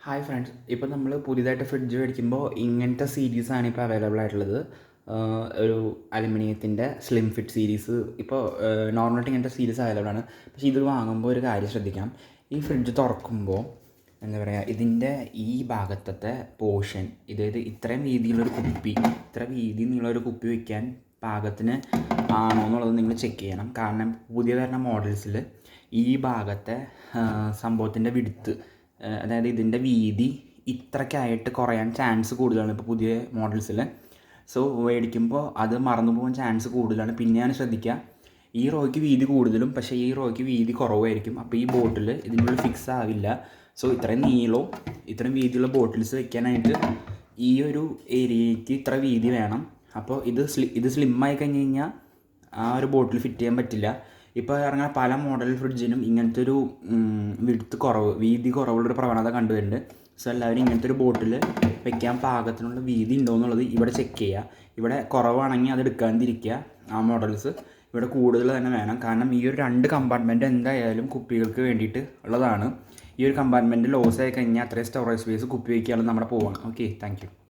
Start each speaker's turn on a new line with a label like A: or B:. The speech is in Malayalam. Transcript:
A: ഹായ് ഫ്രണ്ട്സ്, ഇപ്പോൾ നമ്മൾ പുതിയതായിട്ട് ഫ്രിഡ്ജ് മേടിക്കുമ്പോൾ ഇങ്ങനത്തെ സീരീസാണ് ഇപ്പോൾ അവൈലബിൾ ആയിട്ടുള്ളത്. ഒരു അലുമിനിയത്തിൻ്റെ സ്ലിം ഫിറ്റ് സീരീസ് ഇപ്പോൾ നോർമലായിട്ട് ഇങ്ങനത്തെ സീരീസ് അവൈലബിൾ ആണ്. പക്ഷേ ഇത് വാങ്ങുമ്പോൾ ഒരു കാര്യം ശ്രദ്ധിക്കാം. ഈ ഫ്രിഡ്ജ് തുറക്കുമ്പോൾ എന്താ പറയുക, ഇതിൻ്റെ ഈ ഭാഗത്തെ പോർഷൻ, ഇതായത് ഇത്രയും വീതിയുള്ളൊരു കുപ്പി, ഇത്ര വീതി നീളൊരു കുപ്പി വയ്ക്കാൻ പാകത്തിന് ആണോ എന്നുള്ളത് നിങ്ങൾ ചെക്ക് ചെയ്യണം. കാരണം പുതിയ വരുന്ന മോഡൽസിൽ ഈ ഭാഗത്തെ സംഭവത്തിൻ്റെ വിഡ്ത്ത്, അതായത് ഇതിൻ്റെ വീതി ഇത്രയ്ക്കായിട്ട് കുറയാൻ ചാൻസ് കൂടുതലാണ് ഇപ്പോൾ പുതിയ മോഡൽസിൽ. സോ മേടിക്കുമ്പോൾ അത് മറന്നു പോകാൻ ചാൻസ് കൂടുതലാണ്. പിന്നെയാണ് ശ്രദ്ധിക്കുക, ഈ റോയ്ക്ക് വീതി കൂടുതലും പക്ഷേ ഈ റോയ്ക്ക് വീതി കുറവായിരിക്കും. അപ്പോൾ ഈ ബോട്ടിൽ ഇതിൻ്റെ ഉള്ളിൽ ഫിക്സ് ആവില്ല. സോ ഇത്രയും നീളവും ഇത്രയും വീതിയുള്ള ബോട്ടിൽസ് വെക്കാനായിട്ട് ഈ ഒരു ഏരിയയ്ക്ക് ഇത്ര വീതി വേണം. അപ്പോൾ ഇത് സ്ലിമ്മായി കഴിഞ്ഞ് കഴിഞ്ഞാൽ ആ ഒരു ബോട്ടിൽ ഫിറ്റ് ചെയ്യാൻ പറ്റില്ല. ഇപ്പോൾ ഇറങ്ങുന്ന പല മോഡൽ ഫ്രിഡ്ജിനും ഇങ്ങനത്തെ ഒരു വീതി കുറവുള്ളൊരു പ്രവണത കണ്ടുവരുന്നുണ്ട്. സോ എല്ലാവരും ഇങ്ങനത്തെ ഒരു ബോട്ടിൽ വെക്കാൻ പാകത്തിനുള്ള വീതി ഉണ്ടോ എന്നുള്ളത് ഇവിടെ ചെക്ക് ചെയ്യുക. ഇവിടെ കുറവാണെങ്കിൽ അത് എടുക്കാതിരിക്കുക ആ മോഡൽസ്. ഇവിടെ കൂടുതൽ തന്നെ വേണം. കാരണം ഈ ഒരു 2 കമ്പാർട്ട്മെൻറ്റ് എന്തായാലും കുപ്പികൾക്ക് വേണ്ടിയിട്ട് ഉള്ളതാണ്. ഈ ഒരു കമ്പാർട്ട്മെൻറ്റ് ലോസ് ആയി കഴിഞ്ഞാൽ അത്രയും സ്റ്റോറേജ് സ്പേസ് കുപ്പി വയ്ക്കാനുള്ള നമ്മുടെ പോവാണ്. Okay, thank you.